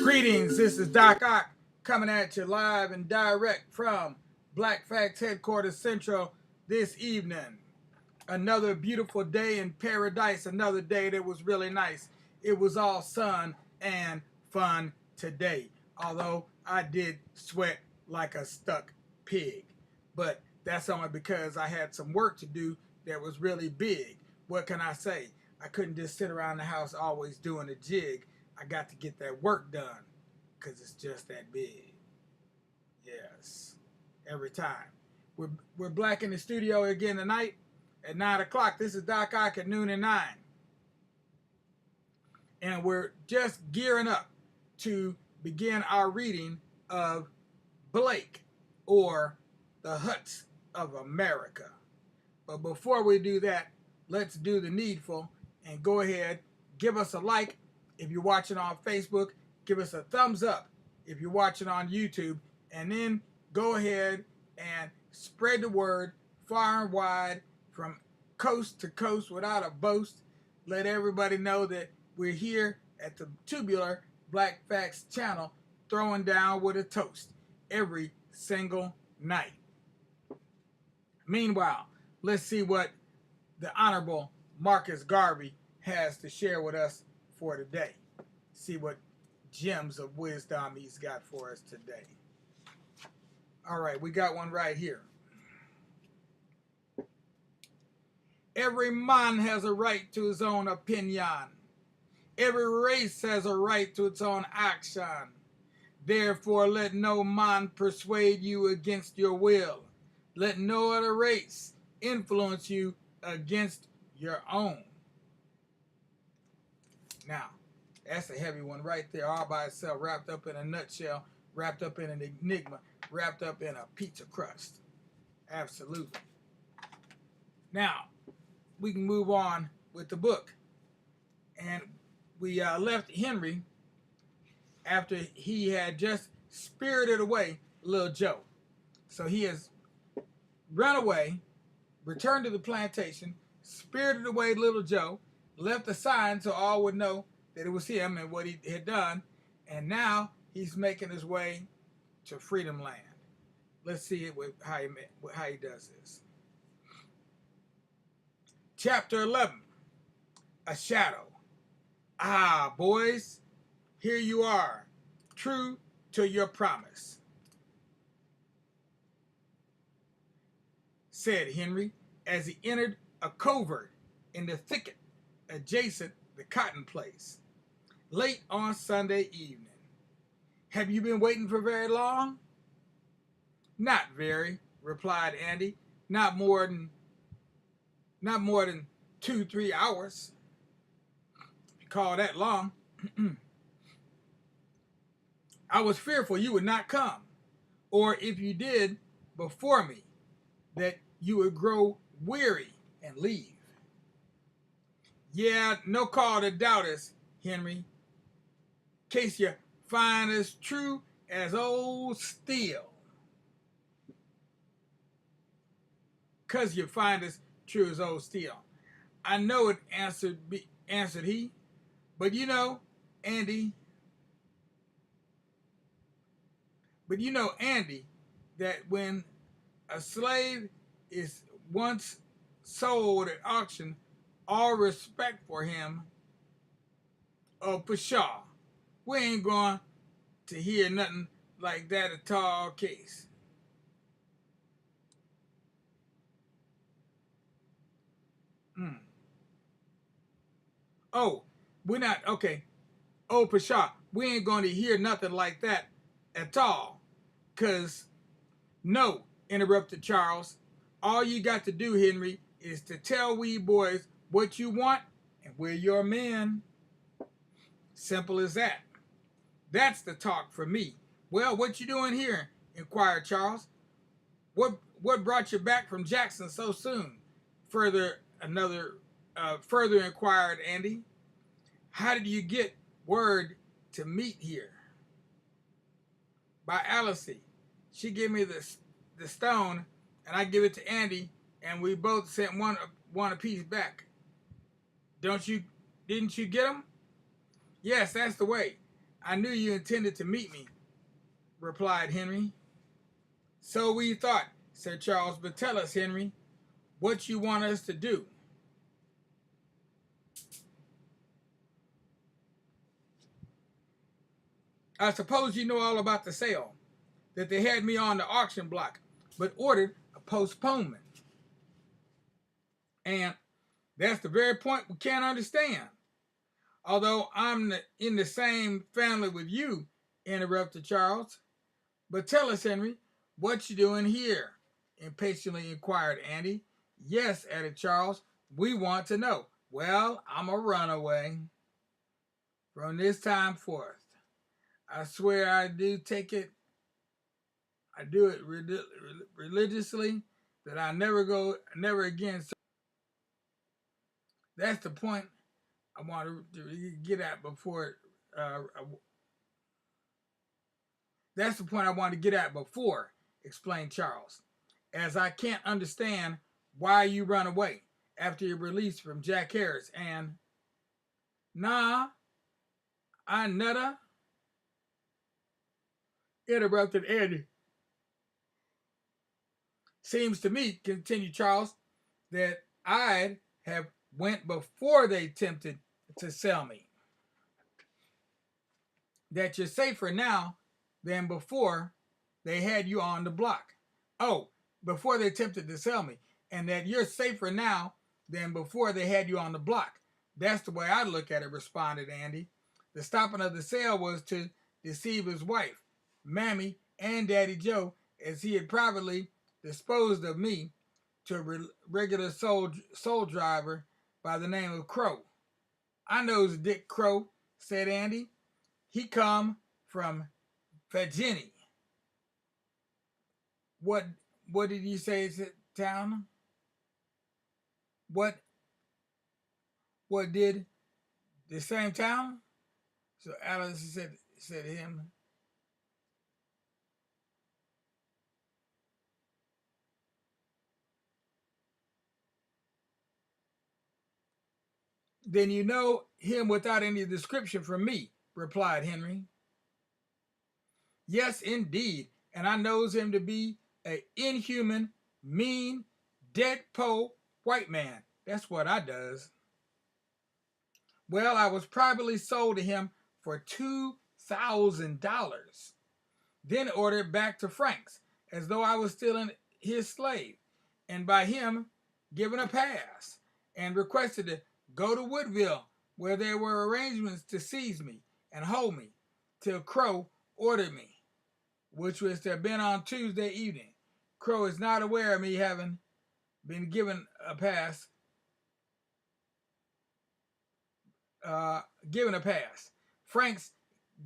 Greetings, this is Doc Ock coming at you live and direct from Black Facts Headquarters Central this evening. Another beautiful day in paradise, another day that was really nice. It was all sun and fun today, although I did sweat like a stuck pig. But that's only because I had some work to do that was really big. What can I say? I couldn't just sit around the house always doing a jig. I got to get that work done because it's just that big. Yes, every time. We're black in the studio again tonight at 9 o'clock. This is Doc Ock at noon and 9. And we're just gearing up to begin our reading of Blake, or The Huts of America. But before we do that, let's do the needful and go ahead, give us a like if you're watching on Facebook, give us a thumbs up if you're watching on YouTube, and then go ahead and spread the word far and wide from coast to coast without a boast. Let everybody know that we're here at the Tubular Black Facts channel throwing down with a toast every single night. Meanwhile, let's see what the Honorable Marcus Garvey has to share with us for today. See what gems of wisdom he's got for us today. All right, we got one right here. Every man has a right to his own opinion. Every race has a right to its own action. Therefore, let no man persuade you against your will. Let no other race influence you against your own. Now, that's a heavy one right there, all by itself, wrapped up in a nutshell, wrapped up in an enigma, wrapped up in a pizza crust. Absolutely. Now, we can move on with the book. And we left Henry after he had just spirited away Lil Joe. So he has run away, returned to the plantation, spirited away Lil Joe, left a sign so all would know that it was him and what he had done, and now he's making his way to Freedom Land. Let's see it with how he does this. Chapter 11, A Shadow. Ah, boys, here you are, true to your promise, said Henry as he entered a covert in the thicket adjacent the cotton place, late on Sunday evening. Have you been waiting for very long? Not very, replied Andy. Not more than 2-3 hours. If you call that long. I was fearful you would not come, or if you did before me, that you would grow weary and leave. Yeah, no call to doubt us, Henry. Case you find us true as old steel. 'Cause you find us true as old steel. I know it, answered he. But you know, Andy, that when a slave is once sold at auction, all respect for him, oh, pshaw, we ain't going to hear nothing like that at all, case. Oh, we're not, okay. Oh, pshaw, we ain't going to hear nothing like that at all. 'Cause, no, interrupted Charles. All you got to do, Henry, is to tell we boys what you want, and we're your men. Simple as that. That's the talk for me. Well, what you doing here? Inquired Charles. What brought you back from Jackson so soon? Further inquired Andy. How did you get word to meet here? By Alice. She gave me the stone, and I give it to Andy, and we both sent one apiece back. Didn't you get them? Yes, that's the way. I knew you intended to meet me, replied Henry. So we thought, said Charles, but tell us, Henry, what you want us to do. I suppose you know all about the sale, that they had me on the auction block, but ordered a postponement. And that's the very point we can't understand. Although I'm in the same family with you, interrupted Charles. But tell us, Henry, what you doing here? Impatiently inquired Andy. Yes, added Charles, we want to know. Well, I'm a runaway. From this time forth, I swear I do it religiously, that I never again. So that's the point I want to get at before. That's the point I want to get at before, explained Charles, as I can't understand why you run away after your release from Jack Harris and... Nah, I nutta, interrupted Andy. Seems to me, continued Charles, that I'd have went before they attempted to sell me. That you're safer now than before they had you on the block. Oh, before they attempted to sell me. And that you're safer now than before they had you on the block. That's the way I look at it, responded Andy. The stopping of the sale was to deceive his wife, Mammy, and Daddy Joe, as he had privately disposed of me to a regular soul driver by the name of Crow. I knows Dick Crow, said Andy. He come from Virginia. What did you say, town? What did the same town? So Alice said to him, then you know him without any description from me, replied Henry. Yes, indeed, and I knows him to be a inhuman, mean, dead po white man. That's what I does. Well, I was privately sold to him for $2,000, then ordered back to Frank's, as though I was still his slave, and by him given a pass, and requested to go to Woodville, where there were arrangements to seize me and hold me, till Crow ordered me, which was to have been on Tuesday evening. Crow is not aware of me having been given a pass. Franks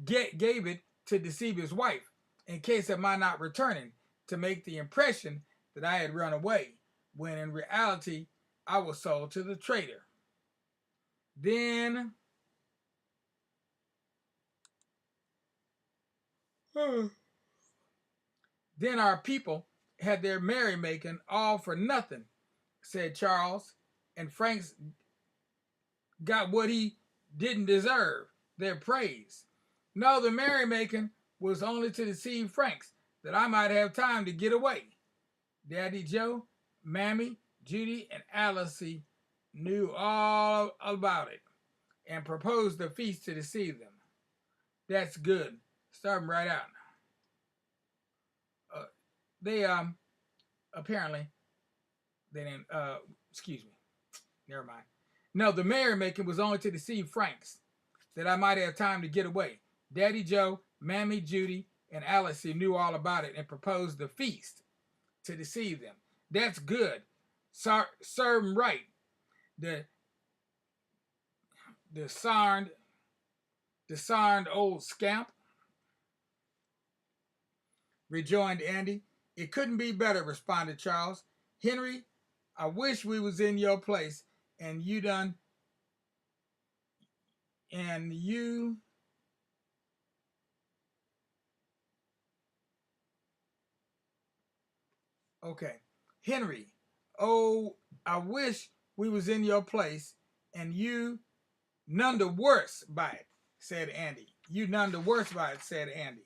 gave it to deceive his wife, in case of my not returning, to make the impression that I had run away, when in reality I was sold to the trader. Then our people had their merrymaking all for nothing, said Charles, and Franks got what he didn't deserve, their praise. No, the merrymaking was only to deceive Franks, that I might have time to get away. Daddy Joe, Mammy, Judy, and Alice knew all about it, and proposed the feast to deceive them. That's good. Start them right out. They apparently they didn't. Excuse me. Never mind. No, the merrymaking was only to deceive Franks, that I might have time to get away. Daddy Joe, Mammy, Judy, and Alice knew all about it and proposed the feast to deceive them. That's good. Serve them right. The sarned old scamp, rejoined Andy. It couldn't be better, responded Charles. Henry, I wish we was in your place and you okay. Henry, oh, I wish we was in your place and you none the worse by it, said Andy. You none the worse by it, said Andy.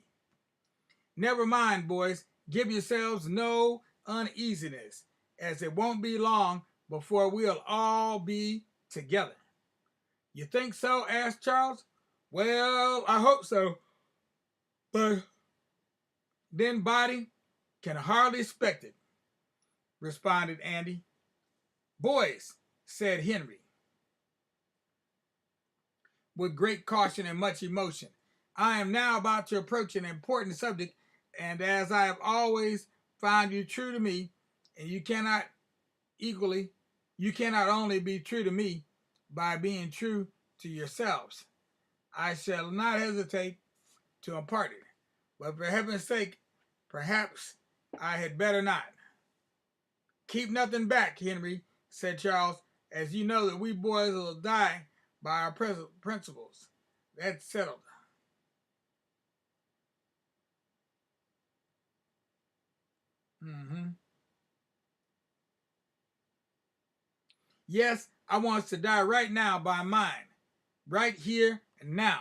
Never mind, boys. Give yourselves no uneasiness, as it won't be long before we'll all be together. You think so? Asked Charles. Well, I hope so, but then body can hardly expect it, responded Andy. Boys, said Henry, with great caution and much emotion, I am now about to approach an important subject, and as I have always found you true to me, and equally, you cannot only be true to me by being true to yourselves. I shall not hesitate to impart it, but for heaven's sake, perhaps I had better not. Keep nothing back, Henry, said Charles, as you know that we boys will die by our principles. That's settled. Mm-hmm. Yes, I want us to die right now by mine. Right here and now,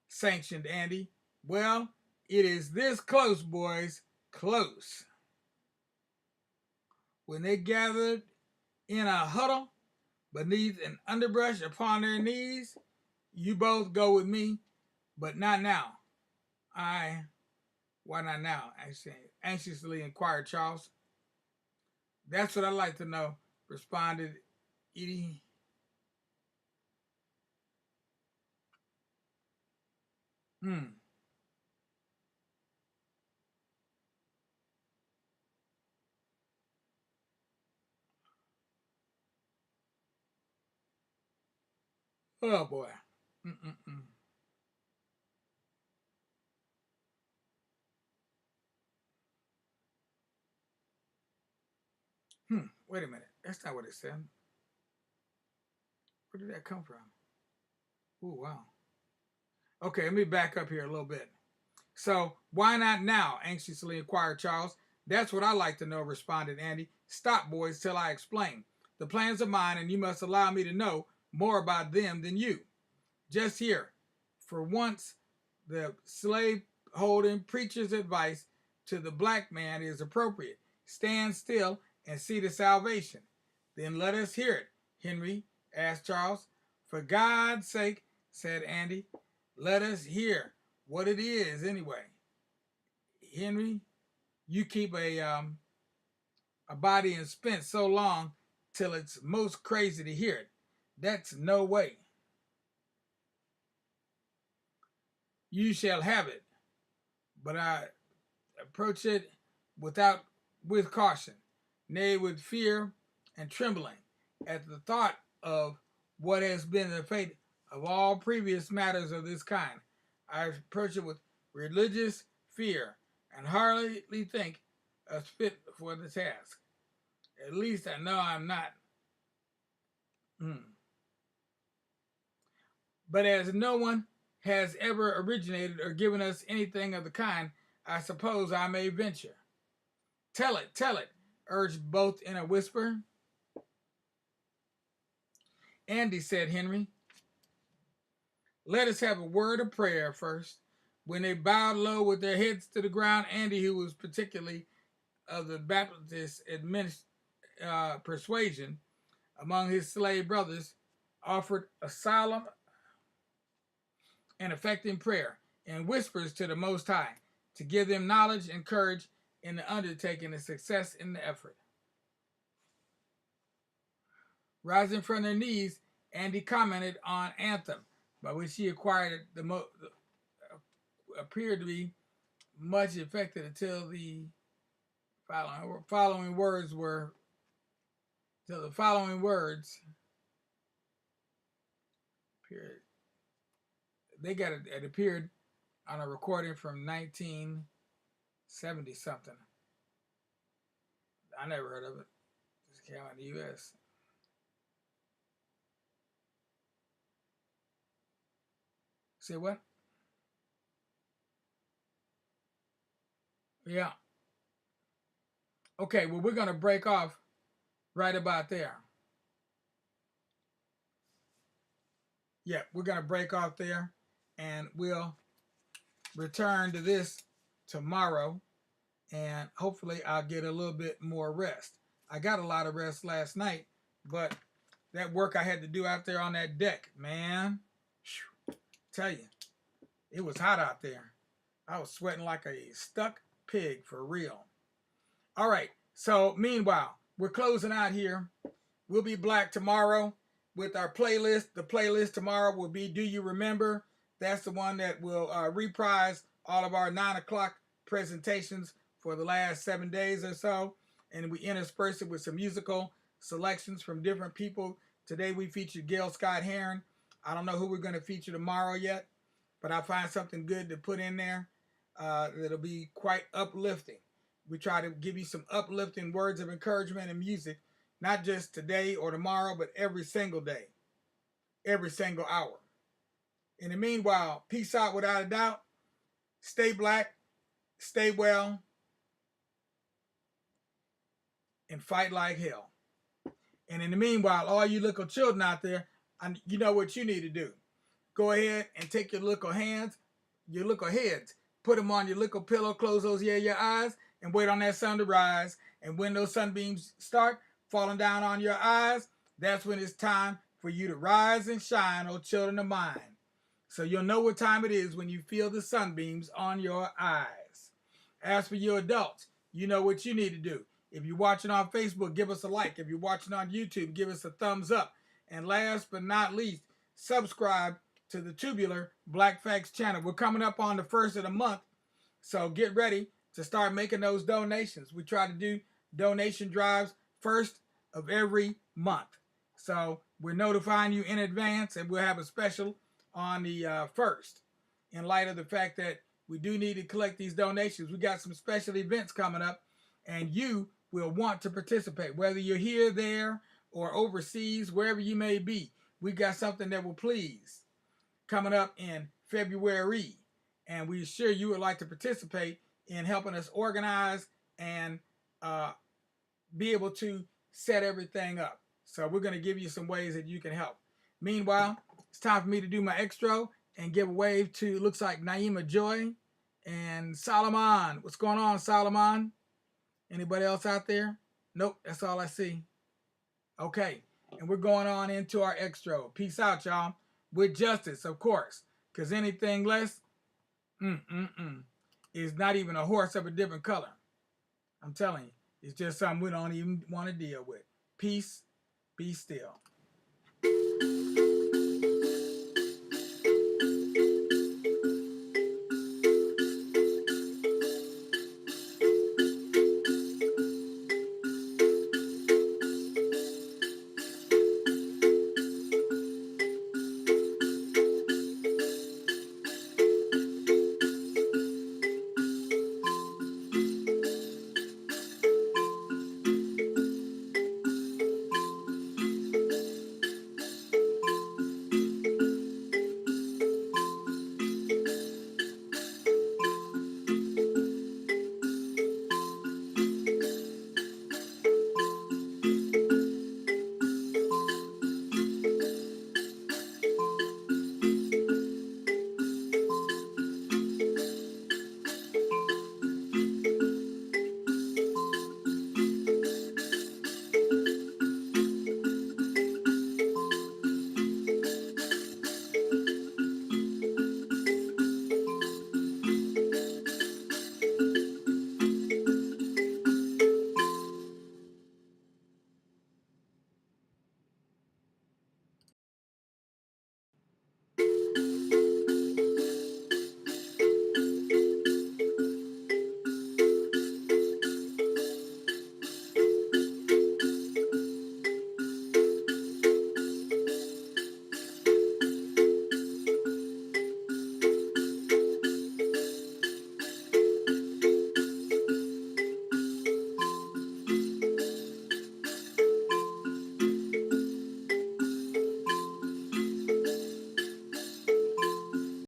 sanctioned Andy. Well, it is this close, boys. Close. When they gathered in a huddle beneath an underbrush upon their knees, you both go with me, but not now. Why not now? Anxiously inquired Charles. That's what I'd like to know, responded Edie. Hmm. Oh boy. Mm-mm-mm. Wait a minute. That's not what it said. Where did that come from? Oh wow. Okay, let me back up here a little bit. So why not now? Anxiously inquired Charles. That's what I like to know, responded Andy. Stop, boys, till I explain. The plans are mine, and you must allow me to know more about them than you. Just here, for once, the slave holding preacher's advice to the black man is appropriate. Stand still and see the salvation. Then let us hear it, Henry, asked Charles. For God's sake, said Andy, let us hear what it is anyway. Henry, you keep a body in suspense so long till it's most crazy to hear it. That's no way. You shall have it, but I approach it without with caution, nay with fear and trembling, at the thought of what has been the fate of all previous matters of this kind. I approach it with religious fear, and hardly think us fit for the task. At least I know I'm not. Hmm. But as no one has ever originated or given us anything of the kind, I suppose I may venture. Tell it, urged both in a whisper. Andy, said Henry, let us have a word of prayer first. When they bowed low with their heads to the ground, Andy, who was particularly of the Baptist persuasion among his slave brothers, offered a solemn and affecting prayer in whispers to the Most High to give them knowledge and courage in the undertaking and success in the effort. Rising from their knees, Andy commented on Anthem, by which he acquired appeared to be much affected until the following words were till the following words appeared. They got it. It appeared on a recording from 1970 something. I never heard of it. This came out in the U.S. Say what? Yeah. Okay. Well, we're gonna break off right about there. Yeah, we're gonna break off there, and we'll return to this tomorrow, and hopefully I'll get a little bit more rest. I got a lot of rest last night, but that work I had to do out there on that deck, man, tell you, it was hot out there. I was sweating like a stuck pig for real. All right, so meanwhile, we're closing out here. We'll be back tomorrow with our playlist. The playlist tomorrow will be Do You Remember? That's the one that will reprise all of our 9 o'clock presentations for the last 7 days or so. And we intersperse it with some musical selections from different people. Today we featured Gail Scott Heron. I don't know who we're going to feature tomorrow yet, but I'll find something good to put in there that'll be quite uplifting. We try to give you some uplifting words of encouragement and music, not just today or tomorrow, but every single day, every single hour. In the meanwhile, peace out without a doubt. Stay black, stay well, and fight like hell. And in the meanwhile, all you little children out there, you know what you need to do. Go ahead and take your little hands, your little heads, put them on your little pillow, close those your eyes, and wait on that sun to rise. And when those sunbeams start falling down on your eyes, that's when it's time for you to rise and shine, oh children of mine. So you'll know what time it is when you feel the sunbeams on your eyes. As for you adults, you know what you need to do. If you're watching on Facebook, give us a like. If you're watching on YouTube, give us a thumbs up. And last but not least, subscribe to the Tubular Black Facts channel. We're coming up on the first of the month, so get ready to start making those donations. We try to do donation drives first of every month. So we're notifying you in advance, and we'll have a special on the first. In light of the fact that we do need to collect these donations, we got some special events coming up, and you will want to participate. Whether you're here, there, or overseas, wherever you may be, we got something that will please coming up in February, and we're sure you would like to participate in helping us organize and be able to set everything up. So we're going to give you some ways that you can help. Meanwhile, it's time for me to do my extra and give a wave to, looks like Naima Joy and Solomon. What's going on, Solomon? Anybody else out there? Nope, that's all I see. Okay, and we're going on into our extra. Peace out, y'all. With justice, of course, because anything less is not even a horse of a different color. I'm telling you, it's just something we don't even want to deal with. Peace, be still.